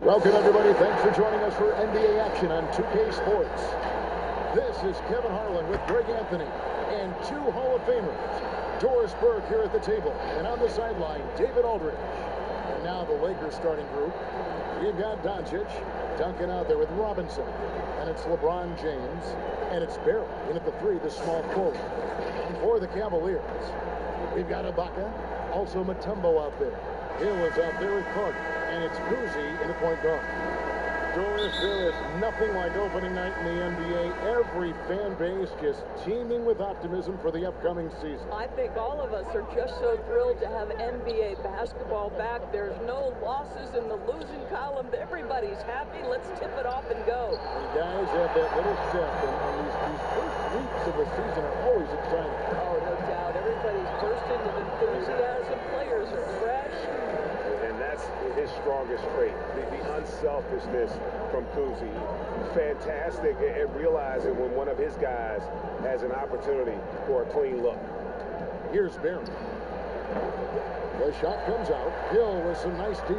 Welcome, everybody. Thanks for joining us for NBA action on 2K Sports. This is Kevin Harlan with Greg Anthony and two Hall of Famers. Doris Burke here at the table, and on the sideline, David Aldridge. And now the Lakers starting group. We've got Doncic, Duncan out there with Robinson, and it's LeBron James, and it's Barrett in at the three, the small forward. And for the Cavaliers, we've got Ibaka, also Mutombo out there. Hill is out there with Carter, and it's Kuzi in the point guard. Doris, there is nothing like opening night in the NBA. Every fan base just teeming with optimism for the upcoming season. I think all of us are just so thrilled to have NBA basketball back. There's no losses in the losing column. Everybody's happy. Let's tip it off and go. The guys have that little step, and these first weeks of the season are always exciting. Oh, no doubt. Everybody's bursting with enthusiasm. Players are fresh. And that's his strongest trait, the unselfishness from Kuzi. Fantastic at realizing when one of his guys has an opportunity for a clean look. Here's Barrett. The shot comes out. Hill with some nice D.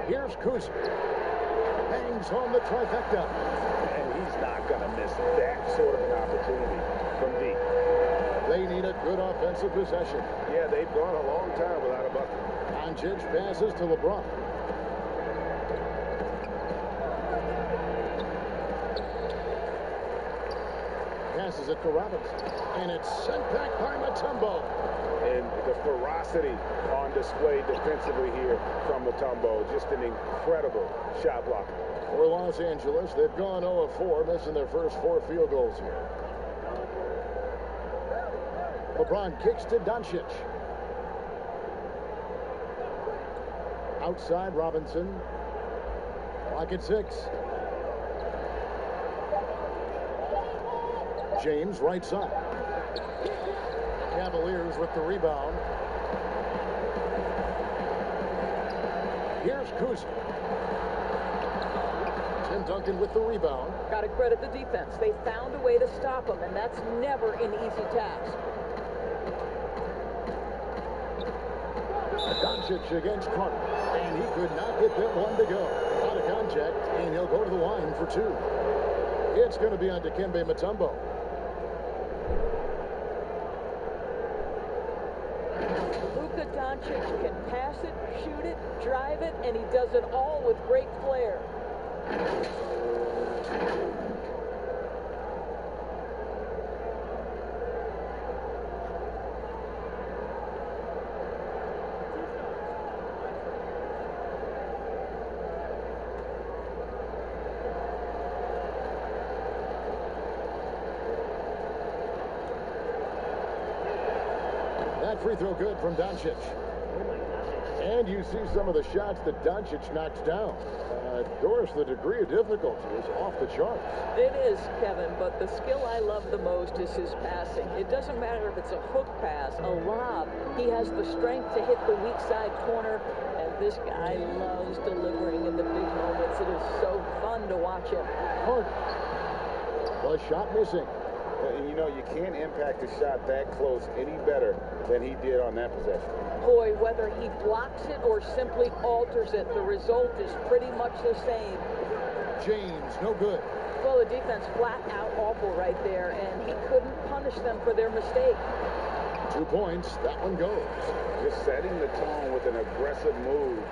Here's Kuzi. Hangs home the trifecta. And he's not going to miss that sort of an opportunity from D. They need a good offensive possession. Yeah, they've gone a long time without a bucket. Doncic passes to LeBron. Passes it to Robinson. And it's sent back by Mutombo. And the ferocity on display defensively here from Mutombo. Just an incredible shot blocker. For Los Angeles, they've gone 0 of 4, missing their first 4 field goals here. LeBron kicks to Doncic. Outside, Robinson. Clock at 6. James, right side. Cavaliers with the rebound. Here's Kuzi. Tim Duncan with the rebound. Got to credit the defense. They found a way to stop him, and that's never an easy task. Doncic against Carter, and he could not get that one to go. Out of contact, and he'll go to the line for 2. It's going to be on Dikembe Mutombo. Luka Doncic can pass it, shoot it, drive it, and he does it all with great flair. That free throw good from Doncic. And you see some of the shots that Doncic knocks down. Doris, the degree of difficulty is off the charts. It is, Kevin, but the skill I love the most is his passing. It doesn't matter if it's a hook pass, a lob. He has the strength to hit the weak side corner, and this guy loves delivering in the big moments. It is so fun to watch him. Carter. The shot missing. And you know, you can't impact a shot that close any better than he did on that possession. Boy, whether he blocks it or simply alters it, the result is pretty much the same. James, no good. Well, the defense flat out awful right there, and he couldn't punish them for their mistake. 2 points. That one goes. Just setting the tone with an aggressive move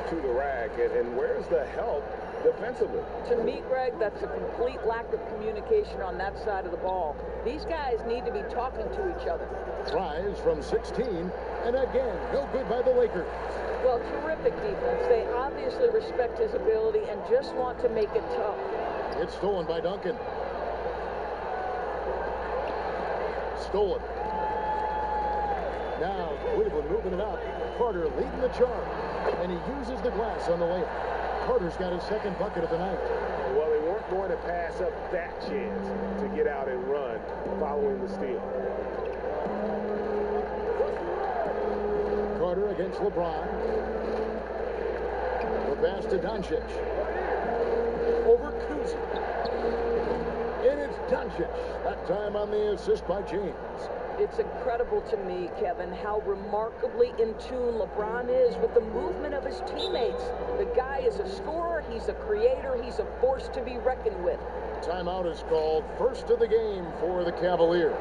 to the rack. And where's the help defensively? To me, Greg, that's a complete lack of communication on that side of the ball. These guys need to be talking to each other. Tries from 16, and again, no good by the Lakers. Well, terrific defense. They obviously respect his ability and just want to make it tough. It's stolen by Duncan. Stolen. Now, Cleveland moving it up. Carter leading the charge, and he uses the glass on the layup. Carter's got his second bucket of the night. Well, they weren't going to pass up that chance to get out and run following the steal. Carter against LeBron. The pass to Doncic. Over Kuzi. And it's Doncic. That time on the assist by James. It's incredible to me, Kevin, how remarkably in tune LeBron is with the movement of his teammates. The guy is a scorer, he's a creator, he's a force to be reckoned with. Timeout is called. First of the game for the Cavaliers.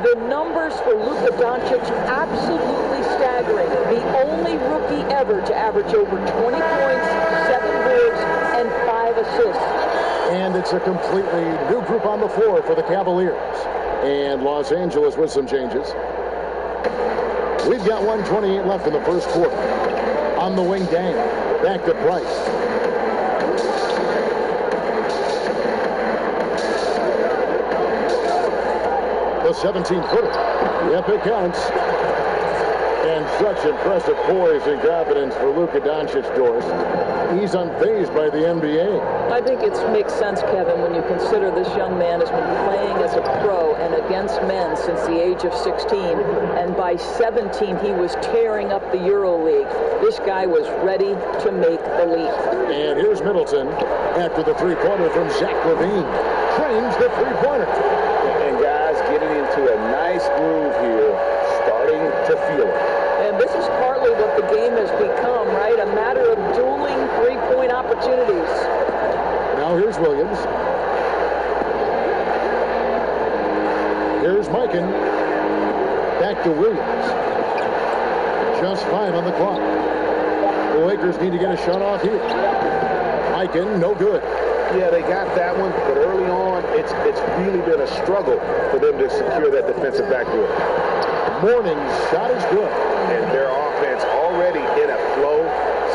The numbers for Luka Doncic, absolutely staggering. The only rookie ever to average over 20 points, 7 boards, and 5 assists. And it's a completely new group on the floor for the Cavaliers. And Los Angeles with some changes. We've got 1:28 left in the first quarter. On the wing, Dang. Back to Price. The 17-footer. Yep, it counts. And such impressive poise and confidence for Luka Doncic, Doris. He's unfazed by the NBA. I think it makes sense, Kevin, when you consider this young man has been playing as a pro and against men since the age of 16. And by 17, he was tearing up the EuroLeague. This guy was ready to make the leap. And here's Middleton after the three-pointer from Zach LaVine. Trains the three-pointer. And guys getting into a nice groove here, starting to feel it. And this is partly what the game has become, right? A matter of dueling three-point opportunities. Now here's Williams. Here's Mikan. Back to Williams. Just 5 on the clock. The Lakers need to get a shot off here. Mikan, no good. Yeah, they got that one, but early on, it's really been a struggle for them to secure that defensive backboard. Morning's shot is good. And their offense already in a flow.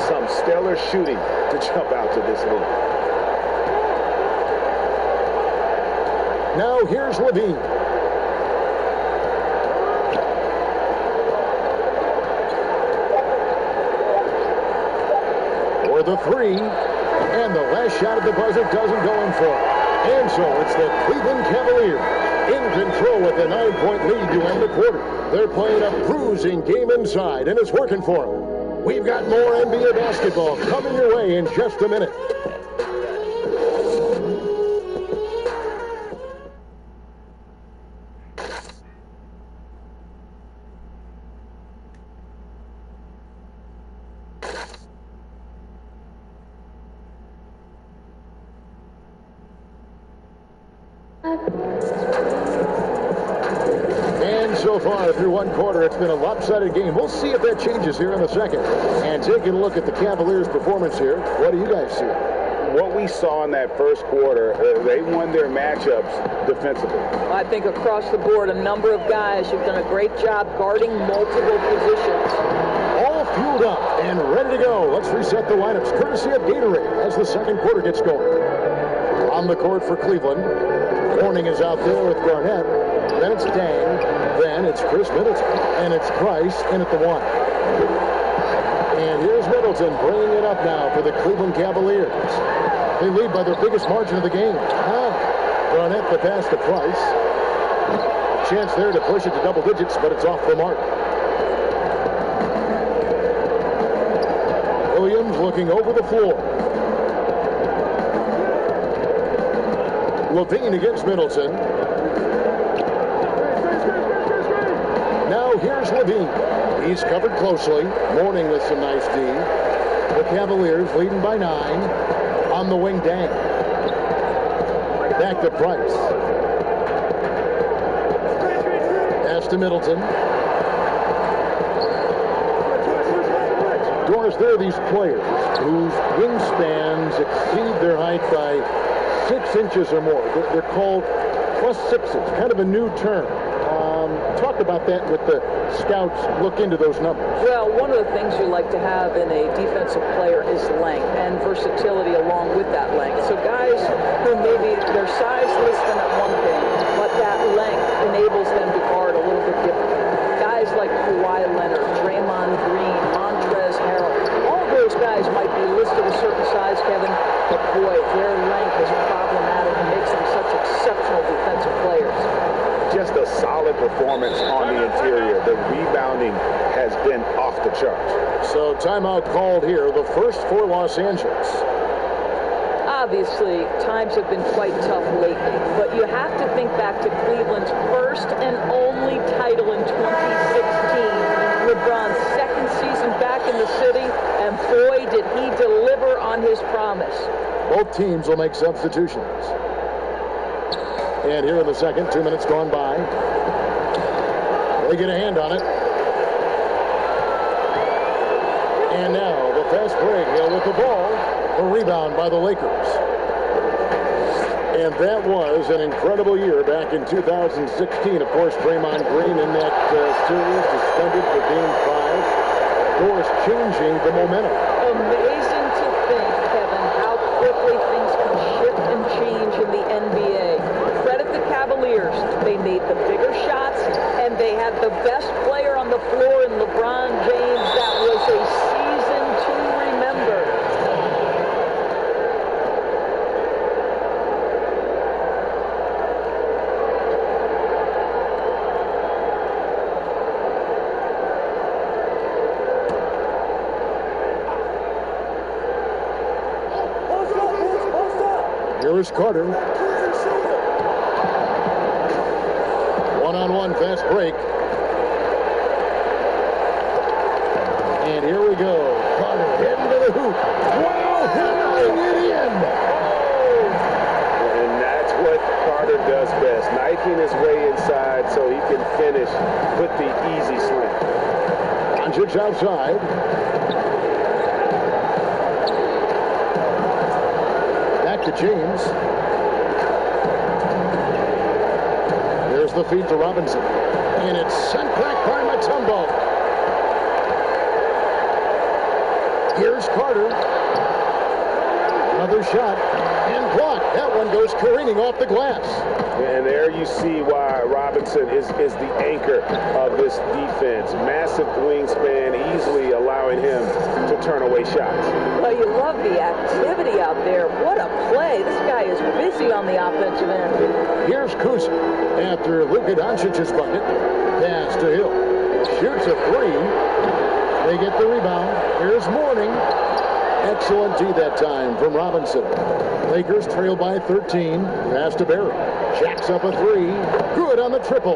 Some stellar shooting to jump out to this lead. Now here's LaVine. For the three. And the last shot at the buzzer doesn't go in for it. And so it's the Cleveland Cavaliers in control with a 9-point lead to end the quarter. They're playing a bruising game inside, and it's working for them. We've got more NBA basketball coming your way in just a minute. And so far through one quarter, it's been a lopsided game. We'll see if that changes here in a second. And taking a look at the Cavaliers' performance here, what do you guys see? What we saw in that first quarter, they won their matchups defensively. I think across the board, a number of guys have done a great job guarding multiple positions. All fueled up and ready to go. Let's reset the lineups courtesy of Gatorade as the second quarter gets going. On the court for Cleveland, Corning is out there with Garnett. Then it's Dang. Then it's Chris Middleton. And it's Price in at the 1. And here's Middleton bringing it up now for the Cleveland Cavaliers. They lead by their biggest margin of the game. Garnett the pass to Price. Chance there to push it to double digits, but it's off the mark. Williams looking over the floor. LaVine against Middleton. Now here's LaVine. He's covered closely. Morning with some nice D. The Cavaliers leading by 9. On the wing, Dang. Back to Price. Pass to Middleton. Doris, there are these players whose wingspans exceed their height by 6 inches or more. They're called +6s, kind of a new term. Talk about that with the scouts look into those numbers. Well, one of the things you like to have in a defensive player is length and versatility along with that length. So guys who maybe their size lists them at one thing, but that length enables them to guard a little bit differently. Guys like Kawhi Leonard, Draymond Green, Montrezl Harrell, all those guys might be listed a certain size, Kevin, but boy, their length is problematic and makes them such exceptional defensive players. Just a solid performance on the interior. The rebounding has been off the charts. So timeout called here, the first for Los Angeles. Obviously, times have been quite tough lately, but you have to think back to Cleveland's first and only title in 2016, LeBron's second season back in the city, and boy, did he deliver on his promise. Both teams will make substitutions. And here in the second, 2 minutes gone by. They get a hand on it. And now the fast break. Hill with the ball. A rebound by the Lakers. And that was an incredible year back in 2016. Of course, Draymond Green in that series suspended for Game 5. Of course, changing the momentum. Amazing to think, Kevin, how quickly things can shift and change in the NBA. Credit the Cavaliers. They made the bigger shots, and they had the best player on the floor in LeBron James. That was a season to remember. Here's Carter. One-on-one fast break. And here we go. Carter heading to the hoop. Wow, hammering it in. And that's what Carter does best. Knifing his way inside so he can finish with the easy slam. Doncic outside. Back to James. There's the feed to Robinson. And it's sent back by Mutombo. Here's Carter. Another shot. And blocked. That one goes careening off the glass. And there you see why Robinson is the anchor of this defense. Massive wingspan, easily allowing him to turn away shots. Well, you love the activity out there. What a play. This guy is busy on the offensive end. Here's Kuzma after Luka Doncic's bucket. Pass to Hill. Shoots a three. They get the rebound. Here's Mourning. Excellent D that time from Robinson. Lakers trail by 13. Pass to Barry. Jacks up a three. Good on the triple.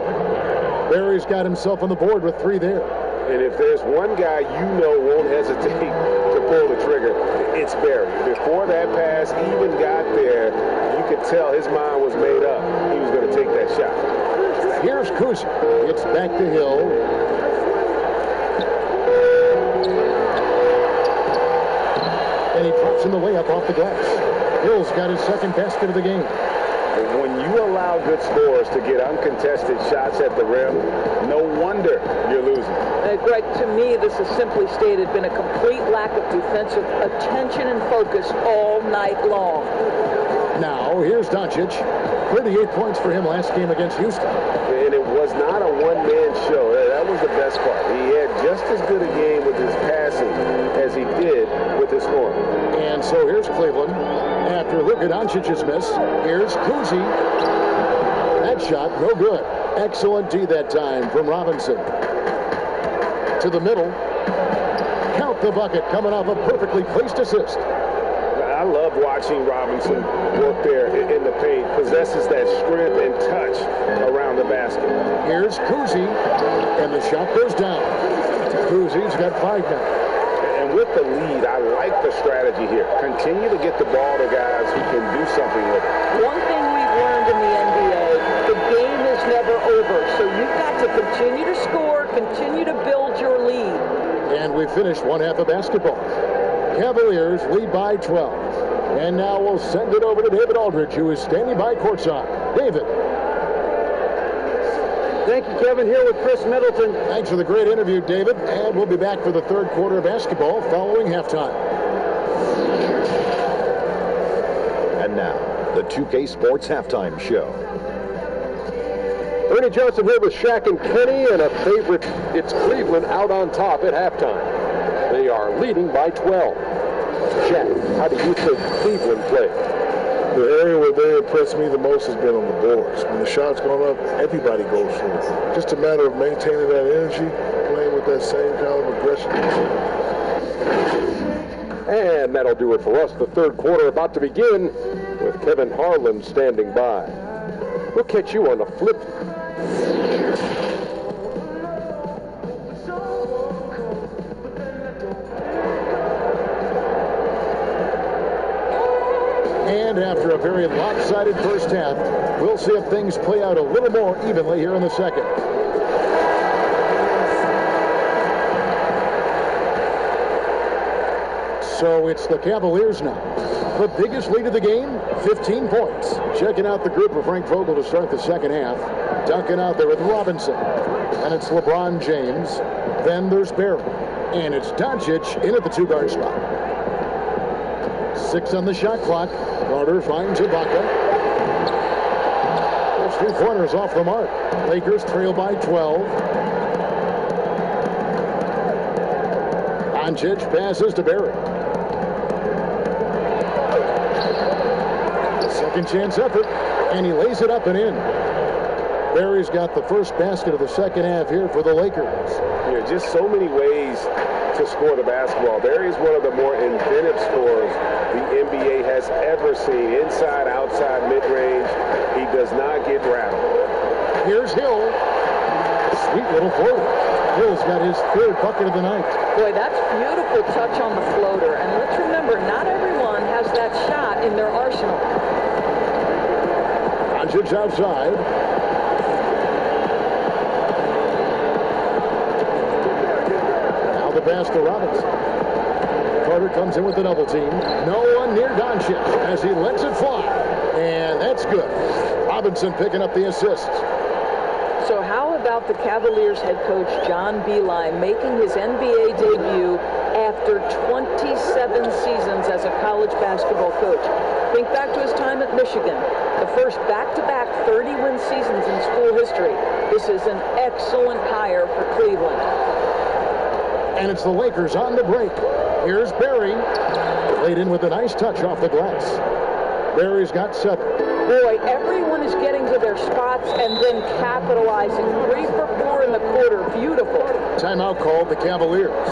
Barry's got himself on the board with three there. And if there's one guy you know won't hesitate to pull the trigger, it's Barry. Before that pass even got there, you could tell his mind was made up. He was going to take that shot. Here's Kuzma. It's back to Hill. And he drops in the layup off the glass. Hill's got his second basket of the game. When you allow good scorers to get uncontested shots at the rim, no wonder you're losing. Greg, to me, this is simply stated been a complete lack of defensive attention and focus all night long. Now, here's Doncic. 38 points for him last game against Houston. And it was not a one-man show. That was the best part. He had just as good a game with his passing as he did with his scoring. And so here's Cleveland. After Luka Doncic's miss, here's Kuzi. That shot, no good. Excellent D that time from Robinson. To the middle. Count the bucket, coming off a perfectly placed assist. I love watching Robinson work there in the paint. Possesses that strength and touch around the basket. Here's Kuzi, and the shot goes down. Kuzi's got 5 now. And with the lead, I like the strategy here. Continue to get the ball to guys who can do something with it. One thing we've learned in the NBA, the game is never over. So you've got to continue to score, continue to build your lead. And we finished one half of basketball. Cavaliers lead by 12. And now we'll send it over to David Aldridge, who is standing by courtside. David. Thank you, Kevin. Here with Chris Middleton. Thanks for the great interview, David. And we'll be back for the third quarter of basketball following halftime. And now, the 2K Sports Halftime Show. Ernie Johnson here with Shaq and Kenny, and a favorite, it's Cleveland out on top at halftime. They are leading by 12. Shaq, how do you think Cleveland played? The area where they impressed me the most has been on the boards. When the shot's gone up, everybody goes for it. Just a matter of maintaining that energy, playing with that same kind of aggression. And that'll do it for us. The third quarter about to begin with Kevin Harlan standing by. We'll catch you on the flip. And after a very lopsided first half, we'll see if things play out a little more evenly here in the second. So it's the Cavaliers now. The biggest lead of the game, 15 points. Checking out the group of Frank Vogel to start the second half. Duncan out there with Robinson. And it's LeBron James. Then there's Barry. And it's Doncic in at the two-guard spot. 6 on the shot clock. Carter finds Ibaka. Those 3 pointers off the mark. Lakers trail by 12. Doncic passes to Barry. Second chance effort, and he lays it up and in. Barry's got the first basket of the second half here for the Lakers. Yeah, just so many ways to score the basketball. Barry is one of the more inventive scorers the NBA has ever seen. Inside, outside, mid-range. He does not get rattled. Here's Hill. Sweet little floater. Hill's got his third bucket of the night. Boy, that's beautiful touch on the floater. And let's remember, not everyone has that shot in their arsenal. Doncic outside. Now the pass to Robinson. Carter comes in with the double team. No one near Doncic as he lets it fly. And that's good. Robinson picking up the assists. So how about the Cavaliers head coach John Beilein making his NBA debut after 27 seasons as a college basketball coach? Think back to his time at Michigan, the first back-to-back 30-win seasons in school history. This is an excellent hire for Cleveland. And it's the Lakers on the break. Here's Barry. Laid in with a nice touch off the glass. Barry's got 7. Boy, everyone is getting to their spots and then capitalizing. 3 for 4 in the quarter. Beautiful. Timeout called the Cavaliers.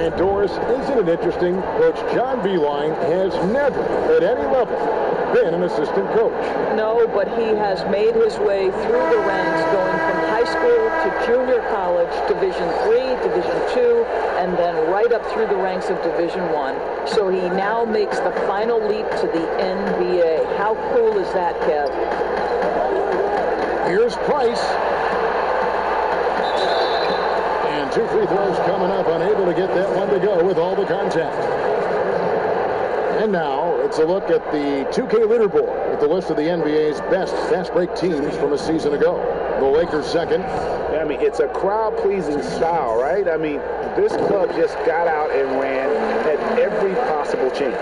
And Doris, isn't it interesting? Coach John Beilein has never, at any level, been an assistant coach. No, but he has made his way through the ranks, going from high school to junior college, Division III, Division II, and then right up through the ranks of Division I. So he now makes the final leap to the NBA. How cool is that, Kev? Here's Price. And 2 free throws coming up, unable to get that one to go with all the contact. And now it's a look at the 2K leaderboard with the list of the NBA's best fast break teams from a season ago. The Lakers second. I mean, it's a crowd-pleasing style, right? I mean, this club just got out and ran, had every possible chance.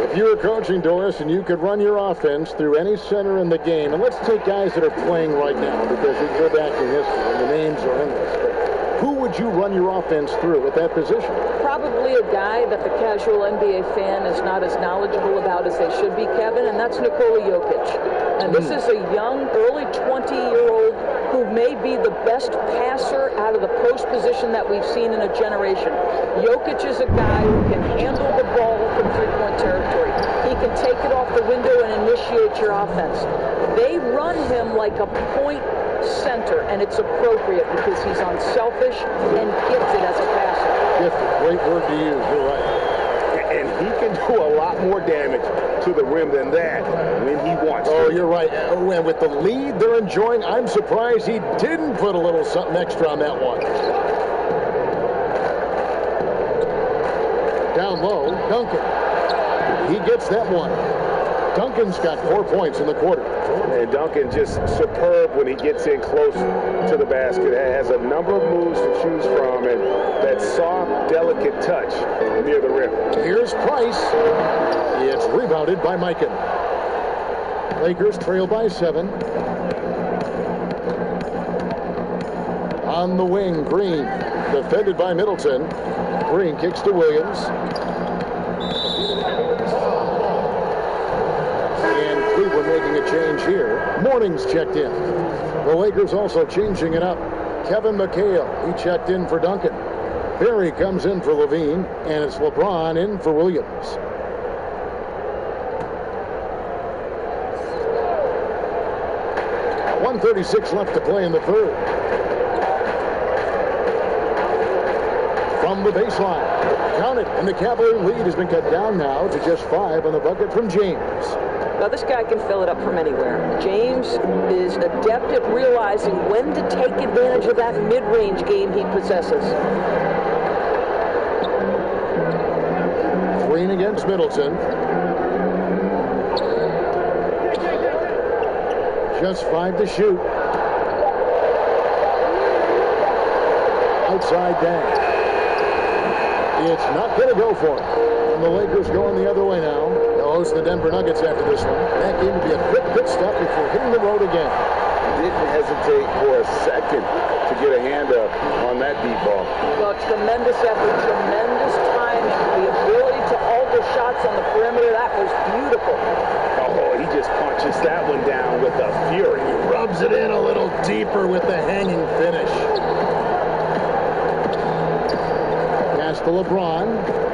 If you were coaching, Doris, and you could run your offense through any center in the game, and let's take guys that are playing right now because we go back in history and the names are endless. Who would you run your offense through at that position? Probably a guy that the casual NBA fan is not as knowledgeable about as they should be, Kevin, and that's Nikola Jokic. And this is a young, early 20-year-old who may be the best passer out of the post position that we've seen in a generation. Jokic is a guy who can handle the ball from three-point territory. He can take it off the window and initiate your offense. They run him like a point center, and it's appropriate because he's unselfish and gifted as a passer. Gifted, great word to use, you're right. And he can do a lot more damage to the rim than that when he wants to. Oh, you're right. And with the lead they're enjoying, I'm surprised he didn't put a little something extra on that one. Down low, Duncan. He gets that one. Duncan's got 4 points in the quarter. And Duncan just superb when he gets in close to the basket. Has a number of moves to choose from and that soft, delicate touch near the rim. Here's Price. It's rebounded by Mikan. Lakers trail by 7. On the wing, Green. Defended by Middleton. Green kicks to Williams. Cleveland making a change here. Morning's checked in. The Lakers also changing it up. Kevin McHale, he checked in for Duncan. Berry comes in for Levine, and it's LeBron in for Williams. .136 left to play in the third. From the baseline. Count it, and the Cavalier lead has been cut down now to just 5 on the bucket from James. Now, this guy can fill it up from anywhere. James is adept at realizing when to take advantage of that mid-range game he possesses. Green against Middleton. Just 5 to shoot. Outside Dang. It's not going to go for him. And the Lakers going the other way now. They'll host the Denver Nuggets after this one. That game will be a quick pit stop before hitting the road again. Didn't hesitate for a second to get a hand up on that deep ball. Well, tremendous effort, tremendous timing, the ability to alter shots on the perimeter. That was beautiful. Oh, he just punches that one down with a fury. Rubs it in a little deeper with the hanging finish. Pass to LeBron.